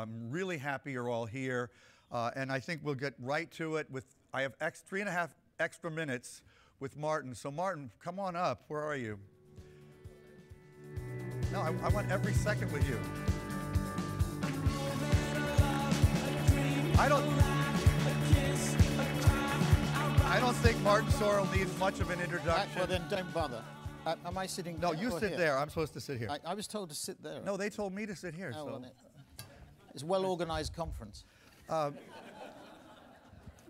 I'm really happy you're all here, and I think we'll get right to it. I have 3.5 extra minutes with Martin. So Martin, come on up. Where are you? No, I want every second with you. I don't think Martin Sorrell needs much of an introduction. Well, then don't bother. Am I sitting No, there? you sit there. I'm supposed to sit here. I was told to sit there. No, they told me to sit here. Oh, so. well, it's a well-organized conference.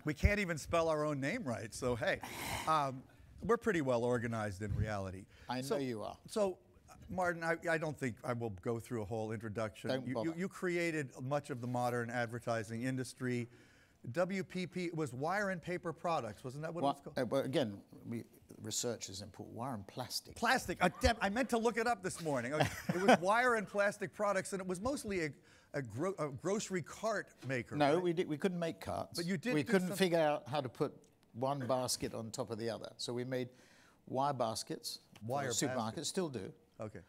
We can't even spell our own name right, so hey. We're pretty well organized in reality. I know you are. So, Martin, I don't think I will go through a whole introduction. Don't bother. You created much of the modern advertising industry. WPP was wire and paper products, wasn't that what it was called? Well, again, research is important. Wire and plastic. Plastic. I meant to look it up this morning. It was wire and plastic products, and it was mostly a grocery cart maker. No, right? we couldn't make carts. But you did. We couldn't figure out how to put one basket on top of the other, so we made wire baskets. Wire supermarkets baskets. Still do. Okay.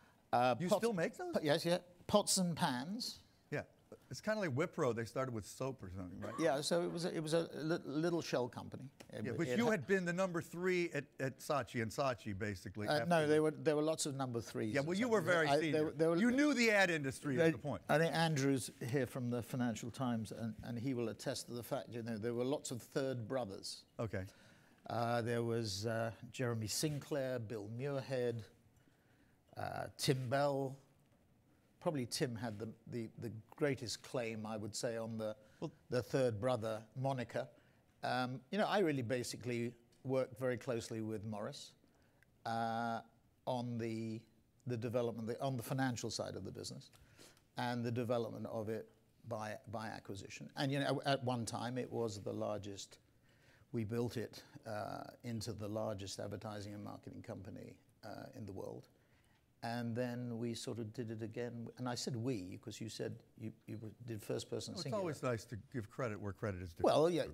You still make those? Yes, yeah. Pots and pans. Yeah. It's kind of like Wipro. They started with soap or something, right? Yeah, so it was a little shell company. Yeah, but you had been the number 3 at Saatchi & Saatchi, basically. No, there were lots of number 3s. Yeah, well, you were very senior. You knew the ad industry is the point. I think Andrew's here from the Financial Times, and he will attest to the fact, there were lots of third brothers. Okay. There was Jeremy Sinclair, Bill Muirhead, Tim Bell. Probably Tim had the greatest claim, I would say, on the third brother moniker. I really basically worked very closely with Morris on the development, on the financial side of the business, and the development of it by acquisition. And at one time it was the largest. We built it into the largest advertising and marketing company in the world. And then we sort of did it again. And I said we, because you said you did first person singular. It's always nice to give credit where credit is due. Well, yeah,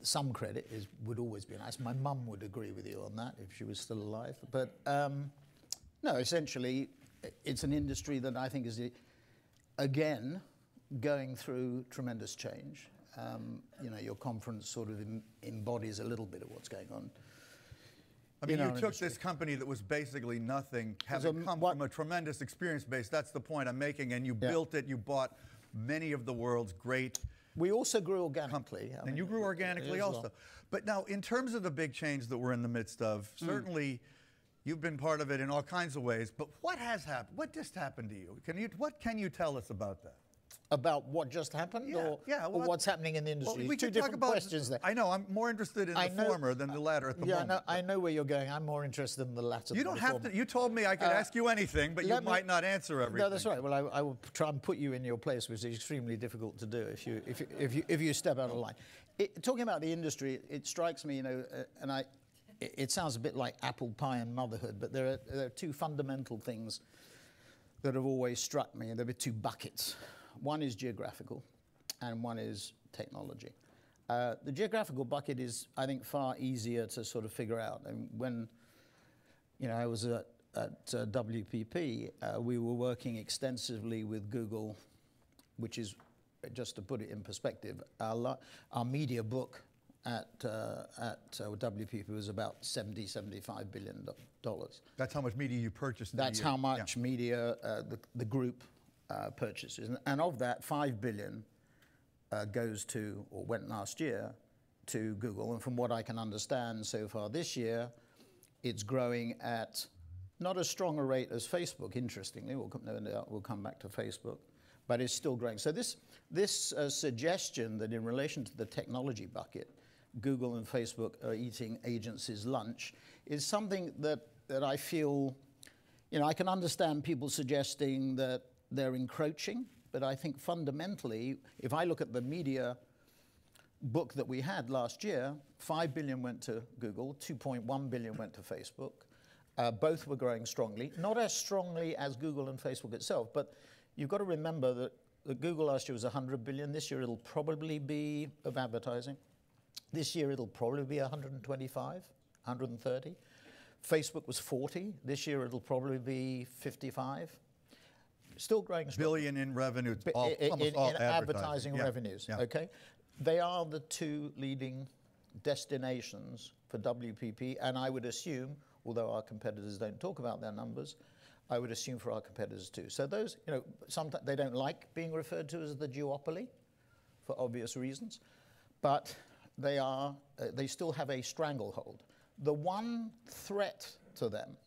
some credit would always be nice. My mum would agree with you on that if she was still alive. But no, essentially, it's an industry that I think is, again, going through tremendous change. Your conference sort of embodies a little bit of what's going on. I mean, you took this company that was basically nothing, having come from a tremendous experience base. That's the point I'm making. And you built it. You bought many of the world's great. We also grew organically. And you grew organically also. But now, in terms of the big change that we're in the midst of, certainly you've been part of it in all kinds of ways. But what has happened? What just happened to you? What can you tell us about that? About what just happened, or what's happening in the industry? Well, we two different questions there. I know. I'm more interested in the former than the latter at the moment. I know where you're going. I'm more interested in the latter. You don't have to. You told me I could ask you anything, but you might not answer everything. No, that's right. Well, I will try and put you in your place, which is extremely difficult to do if you step out of line. Talking about the industry, it strikes me, and it sounds a bit like apple pie and motherhood, but there are two fundamental things that have always struck me. There are two buckets. One is geographical, and one is technology. The geographical bucket is, I think, far easier to sort of figure out. And when, I was at WPP, we were working extensively with Google, which is, just to put it in perspective, our media book at WPP was about $75 billion. That's how much media you purchased. That's how much media the group purchases, and of that, 5 billion goes to, or went last year, to Google. And from what I can understand so far this year, it's growing at not as strong a rate as Facebook. Interestingly, we'll come back to Facebook, but it's still growing. So this suggestion that in relation to the technology bucket, Google and Facebook are eating agencies' lunch is something that I feel, I can understand people suggesting that they're encroaching, but I think fundamentally, if I look at the media book that we had last year, 5 billion went to Google, 2.1 billion went to Facebook. Both were growing strongly, not as strongly as Google and Facebook itself, but you've got to remember that Google last year was 100 billion. This year it'll probably be, of advertising, this year it'll probably be 125, 130. Facebook was 40. This year it'll probably be 55. Still growing strongly. Billion in revenue, In almost all advertising revenues, Yeah. okay? They are the two leading destinations for WPP, and I would assume, although our competitors don't talk about their numbers, I would assume for our competitors too. So those, sometimes they don't like being referred to as the duopoly for obvious reasons, but they still have a stranglehold. The one threat to them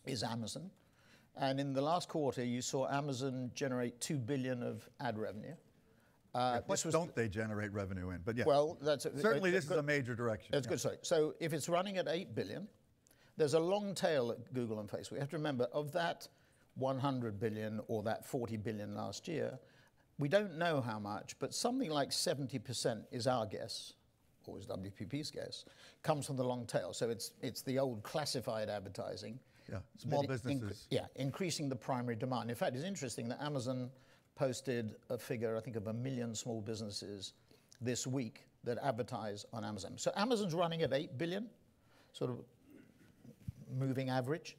is Amazon. And in the last quarter, you saw Amazon generate $2 billion of ad revenue. What don't they generate revenue in? But yeah, well, certainly this is a major direction. That's good. Sorry. So if it's running at $8 billion, there's a long tail at Google and Facebook. You have to remember, of that 100 billion or that 40 billion last year, we don't know how much, but something like 70% is our guess, or is WPP's guess, comes from the long tail. So it's the old classified advertising. Yeah, small businesses. Increasing the primary demand. In fact, it's interesting that Amazon posted a figure, I think, of 1 million small businesses this week that advertise on Amazon. So Amazon's running at 8 billion, sort of moving average.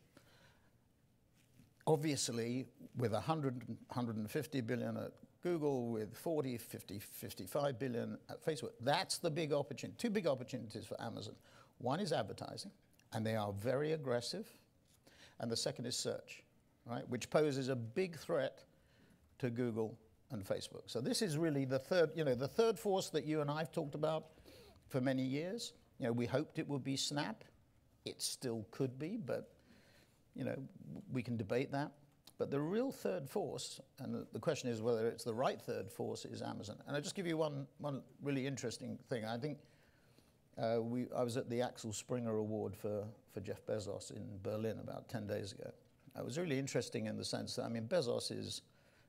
Obviously, with 150 billion at Google, with 40, 50, 55 billion at Facebook, that's the big opportunity. Two big opportunities for Amazon. One is advertising, and they are very aggressive. And the second is search, right, which poses a big threat to Google and Facebook. So this is really the third force that you and I have talked about for many years. We hoped it would be Snap. It still could be, but we can debate that. But the real third force, and the question is whether it's the right third force, is Amazon. And I'll just give you one really interesting thing. I think I was at the Axel Springer Award for Jeff Bezos in Berlin about 10 days ago. It was really interesting in the sense that, Bezos's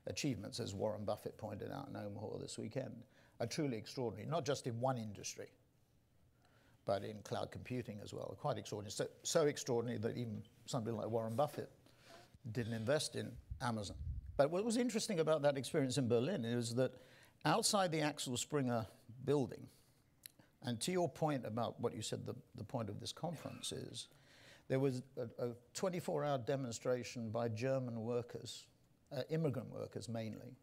achievements, as Warren Buffett pointed out in Omaha this weekend, are truly extraordinary, not just in one industry, but in cloud computing as well. Quite extraordinary. So extraordinary that even somebody like Warren Buffett didn't invest in Amazon. But what was interesting about that experience in Berlin is that outside the Axel Springer building, and to your point about what you said the point of this conference is, there was a 24-hour demonstration by German workers, immigrant workers mainly,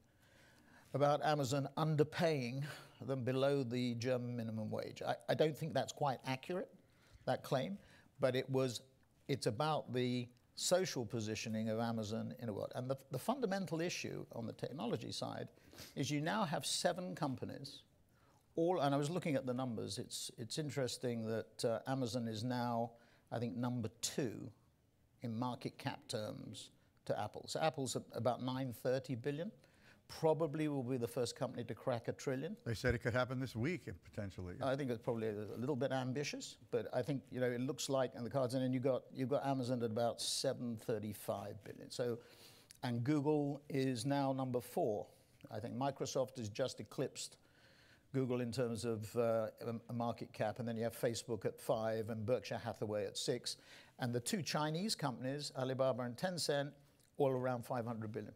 about Amazon underpaying them below the German minimum wage. I don't think that's quite accurate, that claim, but it's about the social positioning of Amazon in the world. And the fundamental issue on the technology side is you now have 7 companies, and I was looking at the numbers. It's interesting that Amazon is now, I think, number 2 in market cap terms to Apple. So Apple's at about $930 billion. Probably will be the first company to crack $1 trillion. They said it could happen this week, potentially. I think it's probably a little bit ambitious, but I think it looks like in the cards. And then you've got Amazon at about $735 billion. So, and Google is now number 4. I think Microsoft has just eclipsed Google in terms of a market cap, and then you have Facebook at 5 and Berkshire Hathaway at 6, and the 2 Chinese companies, Alibaba and Tencent, all around 500 billion.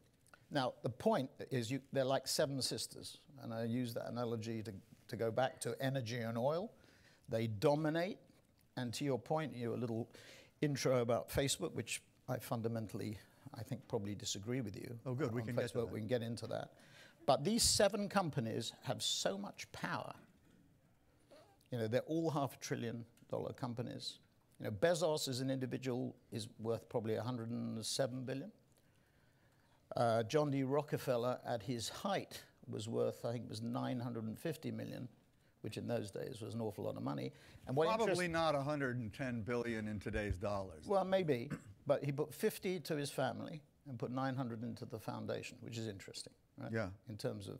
Now, the point is they're like 7 sisters, and I use that analogy to go back to energy and oil. They dominate, and to your point, a little intro about Facebook, which I fundamentally, I think, probably disagree with you. Oh, good, we can get to that. We can get into that. But these 7 companies have so much power. They're all $500 billion companies. Bezos as an individual is worth probably $107 billion. John D. Rockefeller at his height was worth, I think it was $950 million, which in those days was an awful lot of money. And probably not $110 billion in today's dollars. Well, maybe, but he put 50 to his family and put 900 into the foundation, which is interesting, right? Yeah. In terms of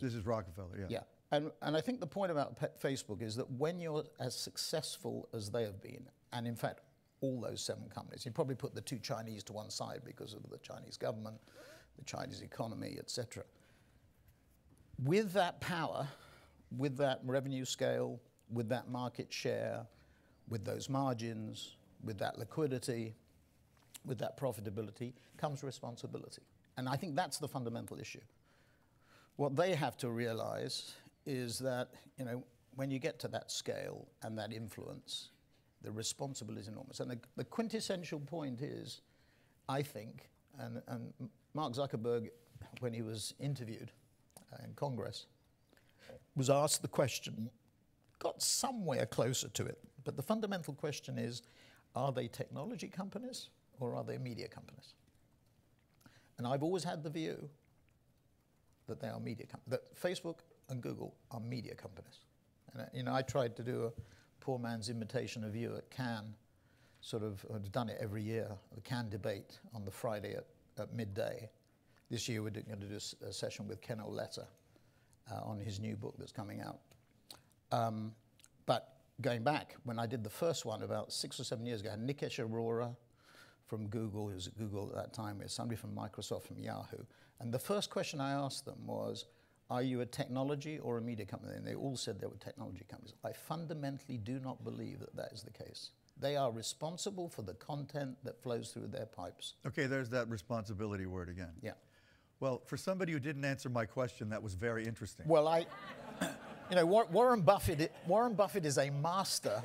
this is Rockefeller, yeah. Yeah, and I think the point about Facebook is that when you're as successful as they have been, and in fact all those 7 companies, you probably put the 2 Chinese to one side because of the Chinese government, the Chinese economy, etc. With that power, with that revenue scale, with that market share, with those margins, with that liquidity, with that profitability, comes responsibility. And I think that's the fundamental issue. What they have to realize is that, when you get to that scale and that influence, the responsibility is enormous. And the quintessential point is, I think, and Mark Zuckerberg, when he was interviewed in Congress, was asked the question, got somewhere closer to it, but the fundamental question is, are they technology companies or are they media companies? And I've always had the view that they are media companies, that Facebook and Google are media companies. And I tried to do a poor man's imitation of you at Cannes, I've done it every year, the Cannes debate on the Friday at midday. This year we're going to do a session with Ken Oleta on his new book that's coming out. But going back, when I did the first one about 6 or 7 years ago, I had Nikesh Arora from Google, who was at Google at that time, with somebody from Microsoft, from Yahoo. And the first question I asked them was, are you a technology or a media company? And they all said they were technology companies. I fundamentally do not believe that that is the case. They are responsible for the content that flows through their pipes. Okay, there's that responsibility word again. Yeah. Well, for somebody who didn't answer my question, that was very interesting. Well, Warren Buffett is a master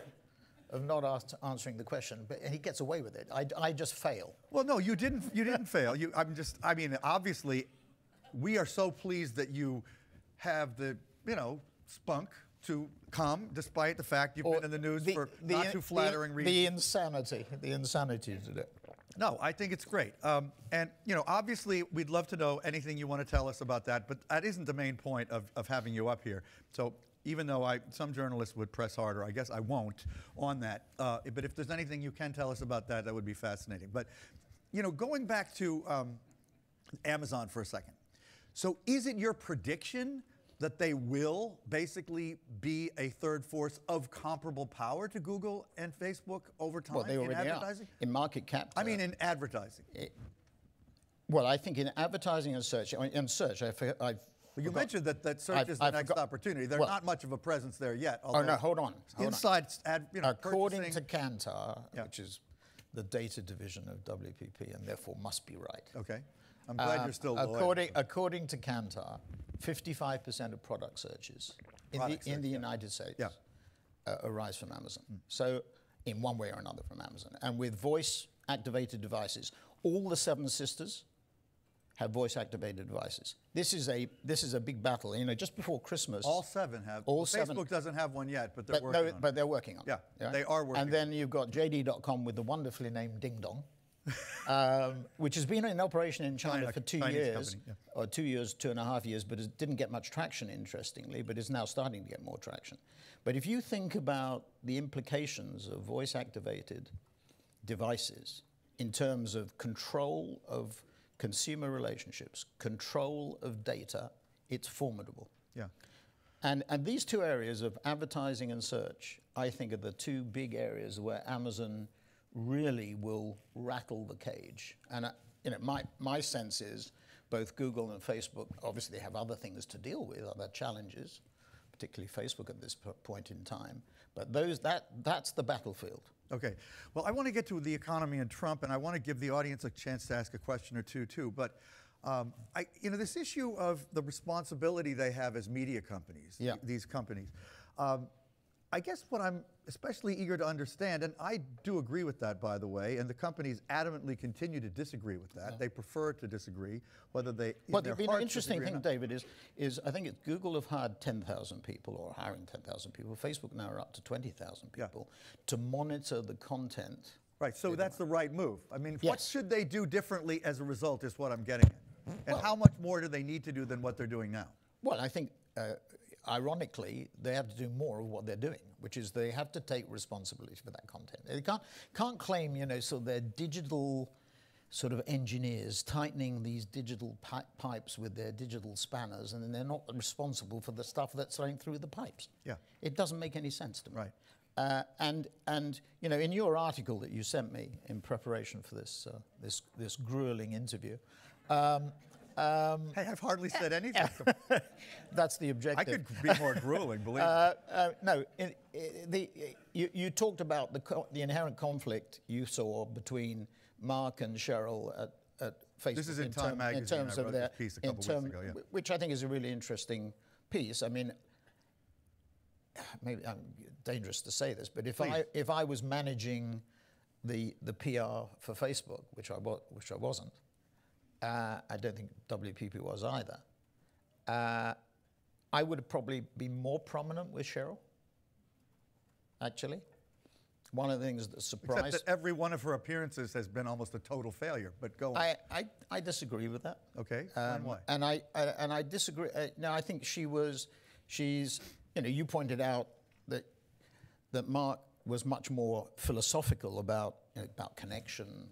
of not answering the question, but he gets away with it. I just fail. Well, no, you didn't fail. Obviously, we are so pleased that you have the, spunk to come, despite the fact you've been in the news for not too flattering reasons. The insanity to do it. No, I think it's great. And, obviously, we'd love to know anything you want to tell us about that, but that isn't the main point of having you up here. So even though some journalists would press harder, I guess I won't on that. But if there's anything you can tell us about that, that would be fascinating. But, going back to Amazon for a second. So is it your prediction that they will basically be a third force of comparable power to Google and Facebook over time? Well, they already in advertising? are. In market cap. I mean, in advertising. Well, I think in advertising and search. You mentioned that search is the next opportunity. They're not much of a presence there yet. Oh, no, hold on. According to purchasing. Kantar, which is the data division of WPP, and therefore must be right. Okay. I'm glad you're still loyal. According to Kantar, 55% of product searches in the United States arise from Amazon. So in one way or another from Amazon. And with voice-activated devices, all the 7 sisters have voice-activated devices. This is a big battle. Just before Christmas. All 7 have. All Facebook 7 doesn't have one yet, but they're working on it. But they're working on it. Yeah, they are working. And then you've got JD.com with the wonderfully named Ding Dong, which has been in operation in China for 2 years, or 2 years, 2.5 years, but it didn't get much traction, interestingly, but is now starting to get more traction. But if you think about the implications of voice-activated devices in terms of control of consumer relationships, control of data, it's formidable. Yeah. And these 2 areas of advertising and search, I think, are the 2 big areas where Amazon really will rattle the cage. And my sense is both Google and Facebook obviously have other things to deal with, other challenges, particularly Facebook at this point in time. But that's the battlefield. Okay. Well, I want to get to the economy and Trump, and I want to give the audience a chance to ask a question or two, too. But, this issue of the responsibility they have as media companies, these companies, I guess what I'm especially eager to understand, and I do agree with that, by the way, and the companies adamantly continue to disagree with that. They prefer to disagree, whether they Well, the interesting thing, David, is I think Google have hired 10,000 people, or hiring 10,000 people. Facebook now are up to 20,000 people to monitor the content. Right, so that's the right move. I mean, what should they do differently as a result is what I'm getting at. And how much more do they need to do than what they're doing now? Well, I think ironically, they have to do more of what they're doing, which is they have to take responsibility for that content. They can't claim, sort of their digital sort of engineers tightening these digital pipes with their digital spanners, and then they're not responsible for the stuff that's running through the pipes. Yeah. It doesn't make any sense to me. Right. And in your article that you sent me in preparation for this grueling interview. Hey, I've hardly said anything. That's the objective. I could be more grueling, believe me. No, you talked about the inherent conflict you saw between Mark and Sheryl at Facebook. This is in Time Magazine. In terms I of wrote their, this piece a couple weeks ago, which I think is a really interesting piece. I mean, maybe I'm dangerous to say this, but if I was managing the PR for Facebook, which I wasn't, I don't think WPP was either. I would have probably been more prominent with Cheryl, actually. One of the things that surprised... Except that every one of her appearances has been almost a total failure, but go on. I disagree with that. Okay, and why? And I disagree. No, I think she's, you know, you pointed out that Mark was much more philosophical about connection,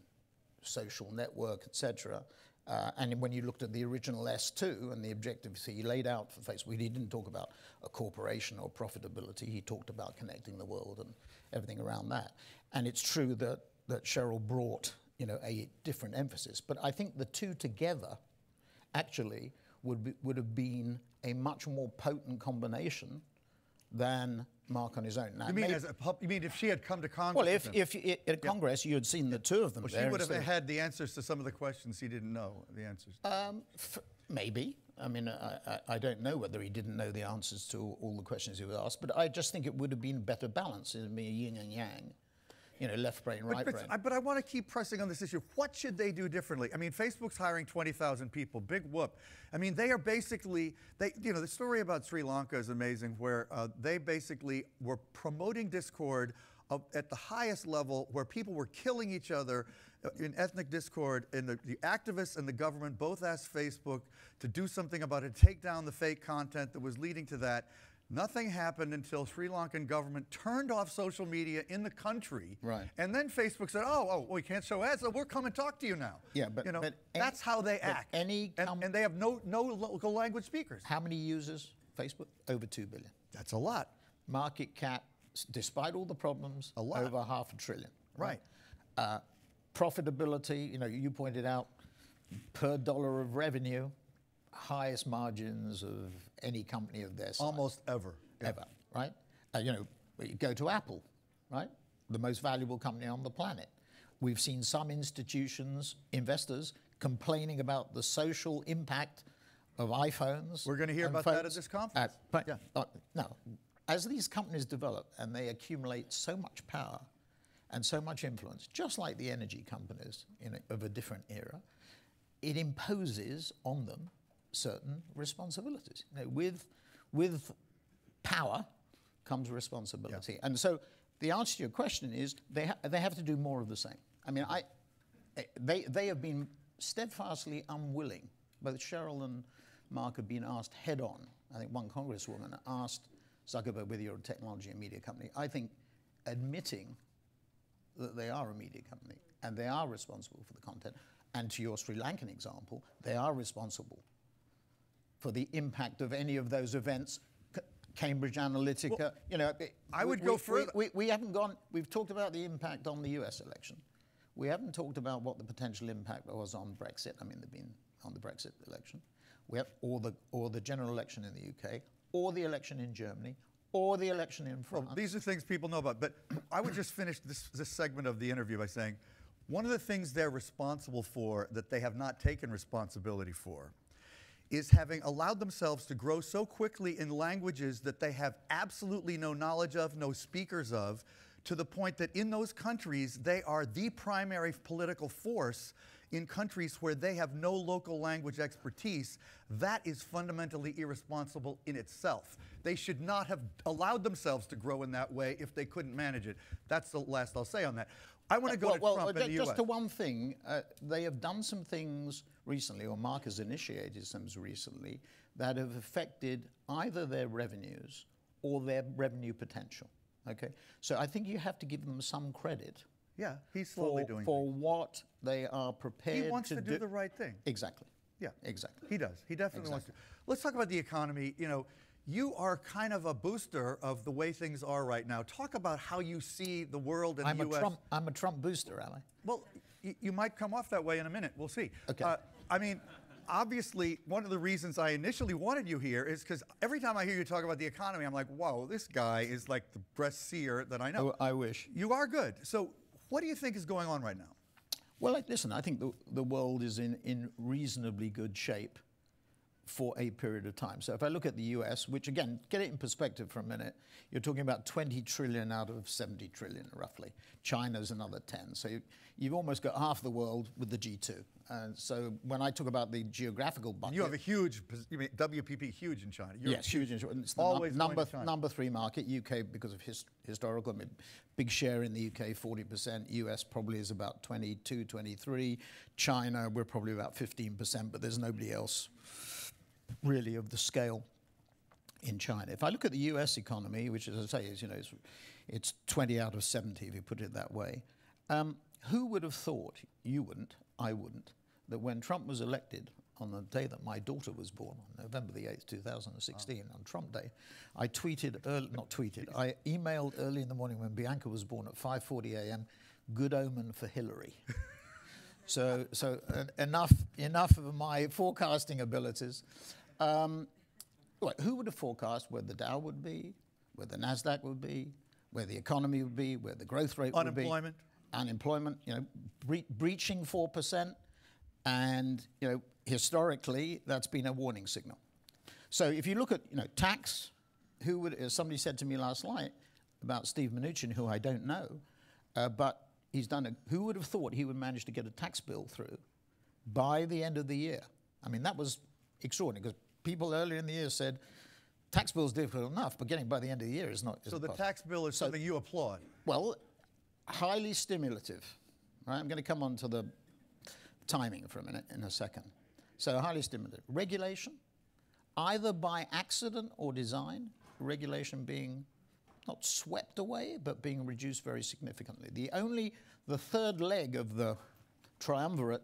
social network, etc. And when you looked at the original S2 and the objectives he laid out for Facebook, he didn't talk about a corporation or profitability. He talked about connecting the world and everything around that. And it's true that Cheryl brought, you know, a different emphasis. But I think the two together actually would have been a much more potent combination than Mark on his own. Now, you mean if she had come to Congress? Well, if at Congress you had seen the two of them there. She would have had the answers to some of the questions he didn't know the answers. Maybe. I mean, I don't know whether he didn't know the answers to all the questions he was asked, but I just think it would have been better balance. It would be a yin and yang. You know, left brain, right brain. But I want to keep pressing on this issue. What should they do differently? I mean, Facebook's hiring 20,000 people. Big whoop. I mean, they are basically, you know, the story about Sri Lanka is amazing, where they basically were promoting discord at the highest level, where people were killing each other in ethnic discord, and the activists and the government both asked Facebook to do something about it, take down the fake content that was leading to that. Nothing happened until Sri Lankan government turned off social media in the country. Right. And then Facebook said, oh, we can't show ads, so we'll come and talk to you now. Yeah, but, you know, but that's how they act. And they have no local language speakers. How many users, Facebook? Over 2 billion. That's a lot. Market cap, despite all the problems, a lot. Over $500 billion. Right. Profitability, you know, you pointed out, per dollar of revenue, highest margins of any company of their size. Almost ever. Ever, right? You know, you go to Apple, right? The most valuable company on the planet. We've seen some institutions, investors, complaining about the social impact of iPhones. We're going to hear about that at this conference. No, as these companies develop and they accumulate so much power and so much influence, just like the energy companies of a different era, it imposes on them certain responsibilities. You know, with power comes responsibility. Yeah. And so the answer to your question is they have to do more of the same. I mean, they have been steadfastly unwilling. Both Cheryl and Mark have been asked head on. I think one congresswoman asked Zuckerberg whether you're a technology and media company. I think admitting that they are a media company and they are responsible for the content, and to your Sri Lankan example, they are responsible for the impact of any of those events, Cambridge Analytica. Well, you know, I would go further. We haven't gone. We've talked about the impact on the U.S. election. We haven't talked about what the potential impact was on Brexit. I mean, they've been on the Brexit election. We have or the general election in the UK, or the election in Germany, or the election in France. Well, these are things people know about. But I would just finish this segment of the interview by saying, one of the things they're responsible for that they have not taken responsibility for is having allowed themselves to grow so quickly in languages that they have absolutely no knowledge of, no speakers of, to the point that in those countries, they are the primary political force in countries where they have no local language expertise. That is fundamentally irresponsible in itself. They should not have allowed themselves to grow in that way if they couldn't manage it. That's the last I'll say on that. I want to go to Trump and the U.S. Just to one thing, they have done some things recently, or Mark has initiated some recently, that have affected either their revenues or their revenue potential. Okay, so I think you have to give them some credit. Yeah, he's slowly doing for what they are prepared to do. He wants to do the right thing. Exactly. Yeah, exactly. He does. He definitely wants to. Let's talk about the economy. You know, you are kind of a booster of the way things are right now. Talk about how you see the world and the U.S. I'm a Trump booster, am I? Well, you might come off that way in a minute. We'll see. Okay. I mean, obviously, one of the reasons I initially wanted you here is because every time I hear you talk about the economy, I'm like, whoa, this guy is like the best seer that I know. Oh, I wish. You are good. So what do you think is going on right now? Well, listen, I think the world is in reasonably good shape for a period of time. So if I look at the US, which again, get it in perspective for a minute, you're talking about 20 trillion out of 70 trillion roughly. China's another 10. So you've almost got half the world with the G2. So when I talk about the geographical bucket... You have a huge, you mean WPP huge in China. Yes, huge in China. It's the Always number 3 market. UK, because of historical, I mean, big share in the UK, 40%. US probably is about 22, 23. China, we're probably about 15%, but there's nobody else really of the scale in China. If I look at the US economy, which as I say is, it's 20 out of 70 if you put it that way, who would have thought, you wouldn't, I wouldn't, that when Trump was elected on the day that my daughter was born, on November the 8th, 2016, on Trump Day, I I emailed early in the morning when Bianca was born at 5:40 a.m., good omen for Hillary. So enough of my forecasting abilities. Who would have forecast where the Dow would be, where the NASDAQ would be, where the economy would be, where the growth rate would be? Unemployment, breaching 4%. And, historically, that's been a warning signal. So if you look at, tax, as somebody said to me last night about Steve Mnuchin, who I don't know, but who would have thought he would manage to get a tax bill through by the end of the year? I mean, that was extraordinary because people earlier in the year said, tax bill is difficult enough, but getting by the end of the year is not. So the tax bill is something you applaud? Well, highly stimulative. Right? I'm going to come on to the timing for a minute in a second. So highly stimulative. Regulation, either by accident or design, regulation being not swept away, but being reduced very significantly. The third leg of the triumvirate,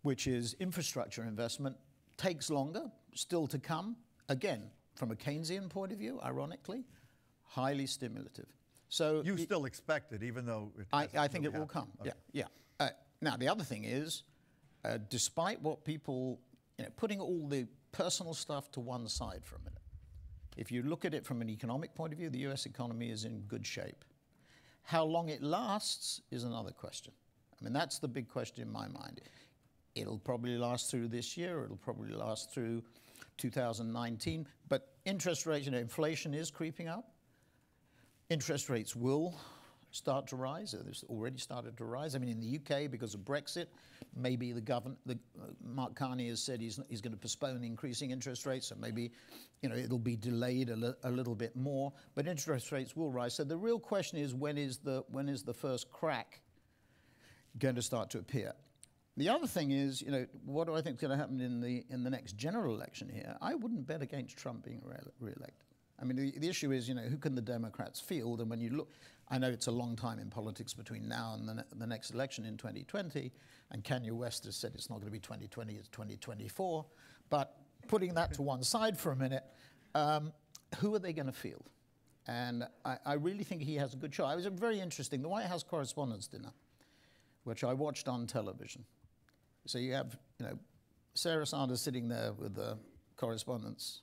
which is infrastructure investment, takes longer, still to come. Again, from a Keynesian point of view, ironically, highly stimulative. So you still expect it, even though I think it will come. Okay. Yeah. Now the other thing is, despite what people, putting all the personal stuff to one side for a minute, if you look at it from an economic point of view, the U.S. economy is in good shape. How long it lasts is another question. I mean, that's the big question in my mind. It'll probably last through this year. It'll probably last through 2019. But interest rates, inflation is creeping up. Interest rates will start to rise. They've already started to rise. I mean, in the UK, because of Brexit, maybe Mark Carney has said he's going to postpone increasing interest rates, so maybe, it'll be delayed a little bit more. But interest rates will rise. So the real question is, when is the first crack going to start to appear? The other thing is, what do I think is going to happen in the next general election here? I wouldn't bet against Trump being re-elected. I mean, the issue is, who can the Democrats field? And when you look, I know it's a long time in politics between now and the next election in 2020, and Kanye West has said it's not going to be 2020, it's 2024. But putting that to one side for a minute, who are they going to field? And I really think he has a good shot. It was very interesting, the White House Correspondents' Dinner, which I watched on television. So you have, Sarah Sanders sitting there with the correspondents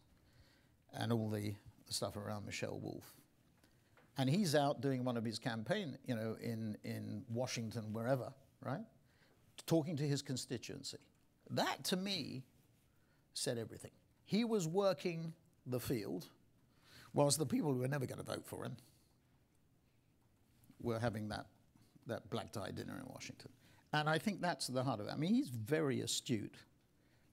and all the stuff around Michelle Wolf. And he's out doing one of his campaign, in Washington, wherever, right? Talking to his constituency. That, to me, said everything. He was working the field, whilst the people who were never going to vote for him were having that black tie dinner in Washington. And I think that's the heart of it. I mean, he's very astute,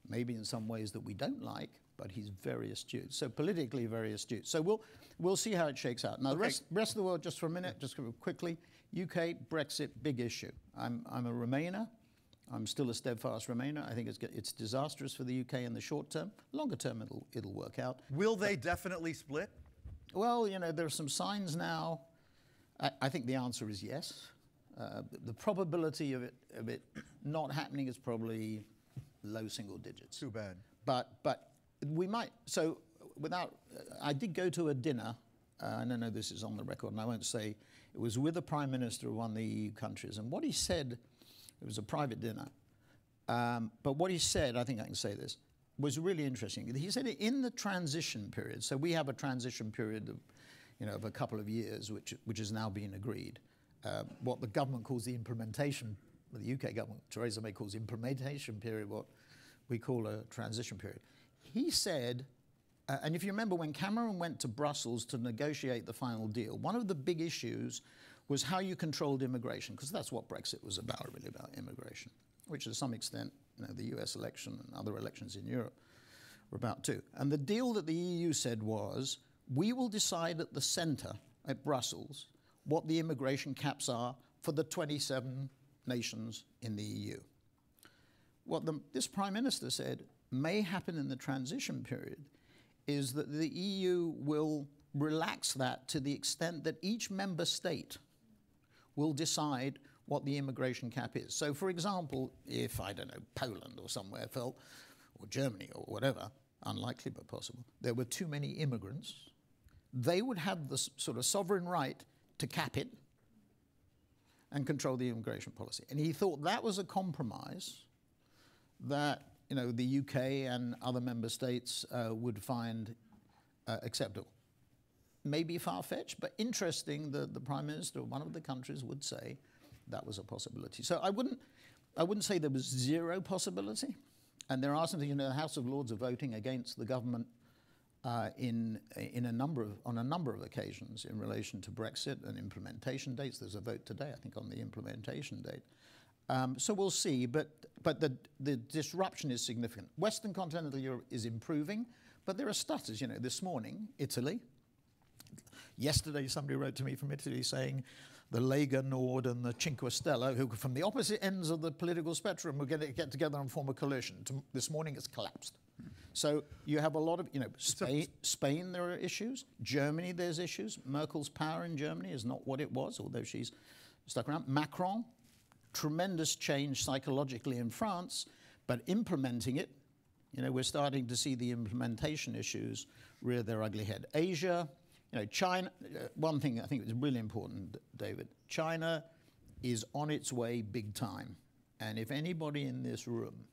maybe in some ways that we don't like, but he's very astute. So politically very astute. So we'll see how it shakes out. Now, the rest of the world, just for a minute, just quickly, UK, Brexit, big issue. I'm a Remainer. I'm still a steadfast Remainer. I think it's disastrous for the UK in the short term. Longer term, it'll work out. Will they definitely split? Well, there are some signs now. I think the answer is yes. The probability of it not happening is probably low single digits. Too bad. But we might. So I did go to a dinner. I don't know this is on the record, and I won't say. It was with the Prime Minister of one of the EU countries, and what he said, it was a private dinner. But what he said, I think I can say this, was really interesting. He said in the transition period. So we have a transition period of a couple of years, which has now been agreed. What the government calls the implementation, the UK government, Theresa May calls the implementation period, what we call a transition period. he said, and if you remember when Cameron went to Brussels to negotiate the final deal, one of the big issues was how you controlled immigration, because that's what Brexit was about, really, about immigration, which to some extent, the US election and other elections in Europe were about too. And the deal that the EU said was, we will decide at the centre, at Brussels, what the immigration caps are for the 27 nations in the EU. What this Prime Minister said may happen in the transition period is that the EU will relax that to the extent that each member state will decide what the immigration cap is. So, for example, if, I don't know, Poland or somewhere felt, or Germany or whatever, unlikely but possible, there were too many immigrants, they would have the sort of sovereign right to cap it and control the immigration policy. And he thought that was a compromise that the UK and other member states would find acceptable. Maybe far-fetched, but interesting that the Prime Minister of one of the countries would say that was a possibility. So I wouldn't say there was zero possibility. And there are some things, the House of Lords are voting against the government on a number of occasions in relation to Brexit and implementation dates. There's a vote today, I think, on the implementation date. So we'll see, but the disruption is significant. Western continental Europe is improving, but there are stutters. This morning, Italy. Yesterday, somebody wrote to me from Italy saying the Lega Nord and the Cinque Stelle, who from the opposite ends of the political spectrum, were going to get together and form a coalition. This morning, it's collapsed. So you have a lot of, Spain, there are issues. Germany, there's issues. Merkel's power in Germany is not what it was, although she's stuck around. Macron, tremendous change psychologically in France, but implementing it, we're starting to see the implementation issues rear their ugly head. Asia, China, one thing I think is really important, David, China is on its way big time. And if anybody in this room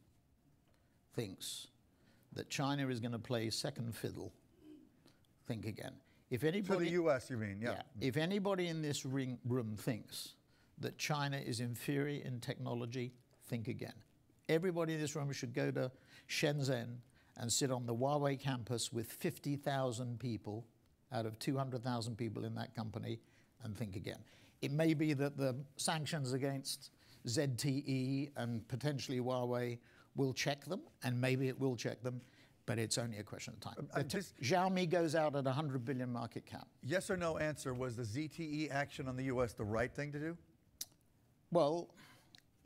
thinks that China is going to play second fiddle, think again. If anybody, to the US, you mean, yeah. If anybody in this room thinks that China is inferior in technology, think again. Everybody in this room should go to Shenzhen and sit on the Huawei campus with 50,000 people out of 200,000 people in that company and think again. It may be that the sanctions against ZTE and potentially Huawei will check them, and maybe it will check them, but it's only a question of time. Xiaomi goes out at 100 billion market cap. Yes or no answer, was the ZTE action on the US the right thing to do? Well,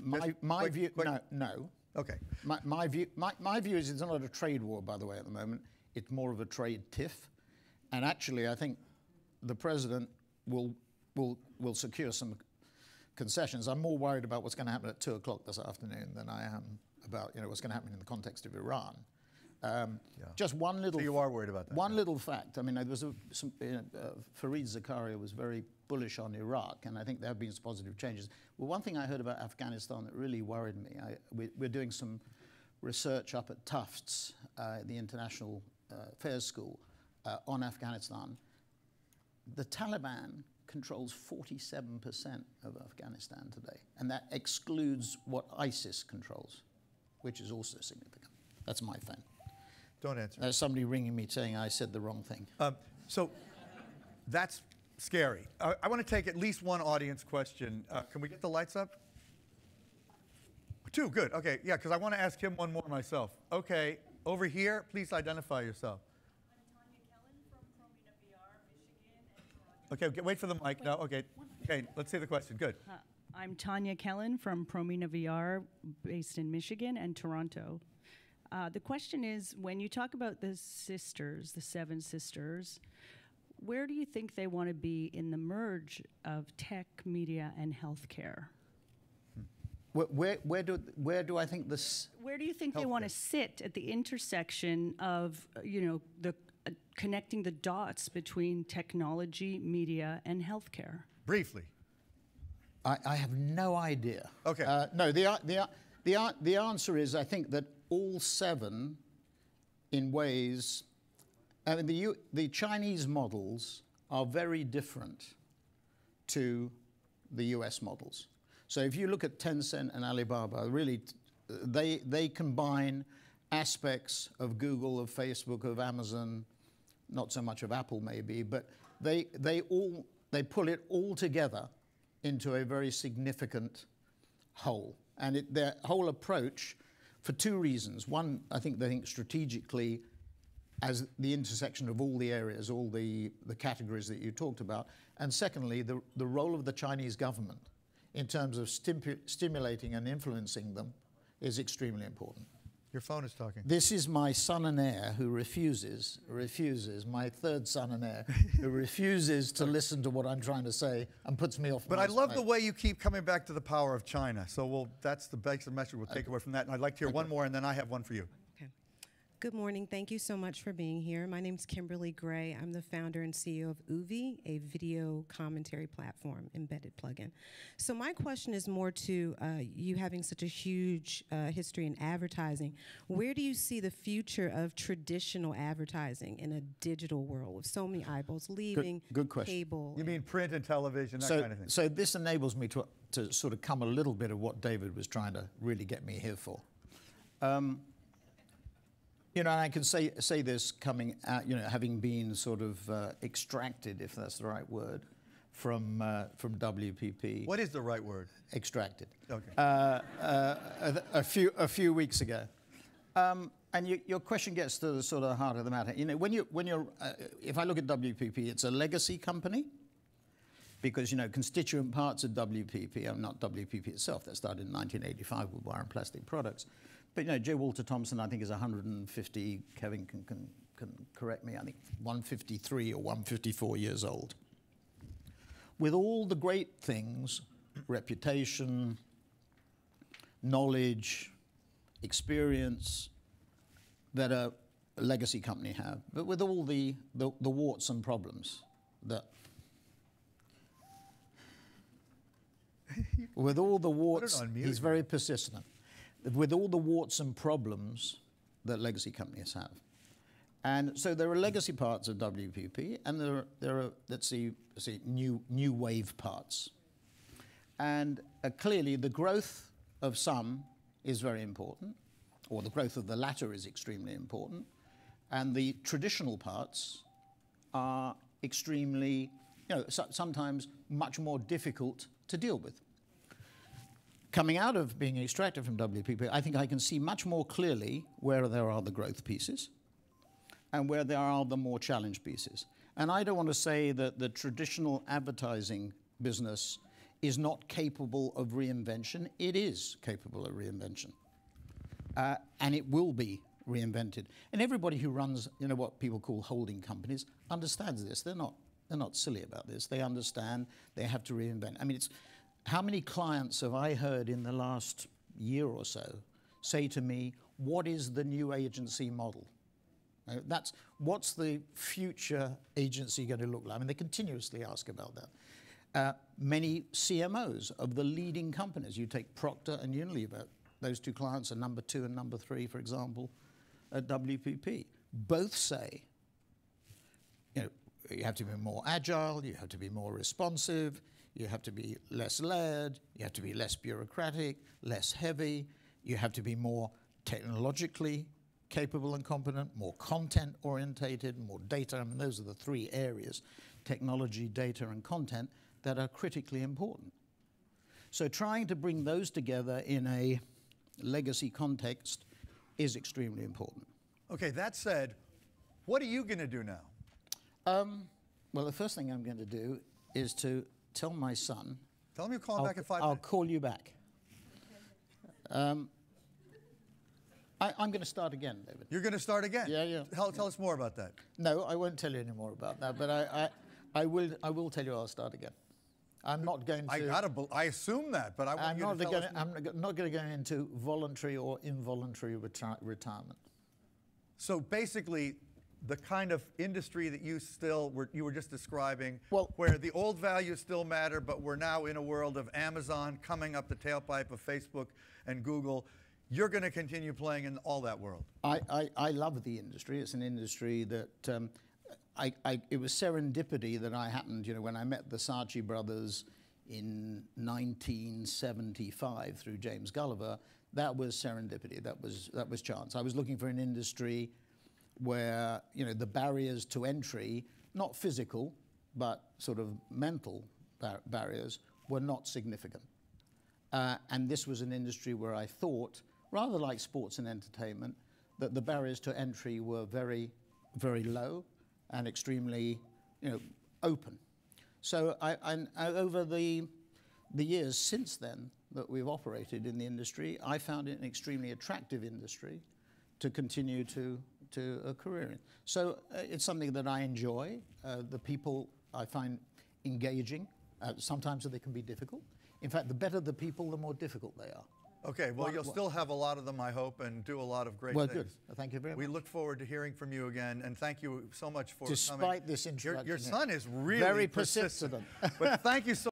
my view, no. Okay. My view is it's not a trade war, by the way, at the moment. It's more of a trade tiff. And actually, I think the president will secure some concessions. I'm more worried about what's going to happen at 2 o'clock this afternoon than I am about what's going to happen in the context of Iran. Just one little. So you are worried about that. One little fact. I mean, there was Fareed Zakaria was very bullish on Iraq, and I think there have been some positive changes. Well, one thing I heard about Afghanistan that really worried me. We're doing some research up at Tufts, the International Affairs School, on Afghanistan. The Taliban controls 47% of Afghanistan today, and that excludes what ISIS controls, which is also significant. That's my phone. Don't answer. There's somebody ringing me saying I said the wrong thing. So that's scary. I want to take at least one audience question. Can we get the lights up? 2, good. Okay, yeah, because I want to ask him one more myself. Okay, over here, please identify yourself. Okay, wait for the mic now. Okay, let's see the question. Good. I'm Tanya Kellen from Promina VR, based in Michigan and Toronto. The question is, when you talk about the sisters, the 7 sisters, where do you think they want to be in the merge of tech, media, and healthcare? Where do I think this? Where do you think they want to sit at the intersection of the connecting the dots between technology, media, and healthcare? Briefly. I have no idea. Okay. No, the answer is I think that all 7, in ways, I mean, the Chinese models are very different to the US models. So if you look at Tencent and Alibaba, really, they combine aspects of Google, of Facebook, of Amazon, not so much of Apple maybe, but they pull it all together into a very significant whole. And their whole approach, for two reasons. One, I think they think strategically as the intersection of all the areas, all the categories that you talked about. And secondly, the role of the Chinese government in terms of stimulating and influencing them is extremely important. Your phone is talking. This is my son and heir who refuses, my third son and heir, who refuses to listen to what I'm trying to say and puts me off. But I love the way you keep coming back to the power of China. So that's the basic message we'll take away from that. And I'd like to hear one more, and then I have one for you. Okay. Good morning. Thank you so much for being here. My name is Kimberly Gray. I'm the founder and CEO of Uvi, a video commentary platform, embedded plugin. So my question is more to you having such a huge history in advertising. Where do you see the future of traditional advertising in a digital world with so many eyeballs leaving good question. cable? You mean print and television, that kind of thing? So this enables me to sort of come a little bit of what David was trying to really get me here for. You know, and I can say this coming out, you know, having been sort of extracted, if that's the right word, from WPP. What is the right word? Extracted. Okay. A few weeks ago, and your question gets to the sort of heart of the matter. You know, when you're if I look at WPP, it's a legacy company. Because, you know, constituent parts of WPP, not WPP itself, that started in 1985 with wire and plastic products. But, you know, J. Walter Thompson, I think, is 150, Kevin can correct me, I think 153 or 154 years old. With all the great things, reputation, knowledge, experience that a legacy company have, but with all the warts and problems that with all the warts, he's very persistent. With all the warts and problems that legacy companies have. And so there are legacy parts of WPP, and there are let's see, new wave parts. And clearly the growth of some is very important, or the growth of the latter is extremely important, and the traditional parts are extremely, you know, sometimes much more difficult to deal with. Coming out of being extracted from WPP, I think I can see much more clearly where there are the growth pieces and where there are the more challenge pieces. And I don't want to say that the traditional advertising business is not capable of reinvention. It is capable of reinvention. And it will be reinvented. And everybody who runs, you know, what people call holding companies understands this. They're not silly about this. They understand they have to reinvent. I mean, how many clients have I heard in the last year or so say to me, what is the new agency model? What's the future agency going to look like? I mean, they continuously ask about that. Many CMOs of the leading companies, you take Procter and Unilever, those two clients are number 2 and number 3, for example, at WPP. Both say, you know, you have to be more agile, you have to be more responsive, you have to be less led, you have to be less bureaucratic, less heavy, you have to be more technologically capable and competent, more content orientated, more data. I mean, those are the 3 areas, technology, data, and content, that are critically important. So trying to bring those together in a legacy context is extremely important. Okay, that said, what are you going to do now? Well, the first thing I'm going to do is to tell my son. Tell him you're calling back in 5 minutes. I'll call you back. I'm going to start again, David. You're going to start again? Yeah. Tell us more about that. No, I won't tell you any more about that, but I will tell you I'll start again. I'm not going to... I assume that, but I want you to tell us. I'm not going to go into voluntary or involuntary retirement. So basically, the kind of industry that you were just describing, where the old values still matter, but we're now in a world of Amazon coming up the tailpipe of Facebook and Google, you're going to continue playing in all that world. I love the industry. It's an industry that it was serendipity that I happened, you know, when I met the Saatchi brothers in 1975 through James Gulliver, that was serendipity. That was chance. I was looking for an industry where, you know, the barriers to entry, not physical, but sort of mental barriers, were not significant. And this was an industry where I thought, rather like sports and entertainment, that the barriers to entry were very, very low and extremely, you know, open. So I over the years since then that we've operated in the industry, I found it an extremely attractive industry to continue to a career in. So it's something that I enjoy. The people I find engaging. Sometimes they can be difficult. In fact, the better the people, the more difficult they are. Okay, well, you'll still have a lot of them, I hope, and do a lot of great things. Well, good. Thank you very much. We look forward to hearing from you again, and thank you so much for Despite coming. this introduction. Your son is really very persistent. persistent. But thank you so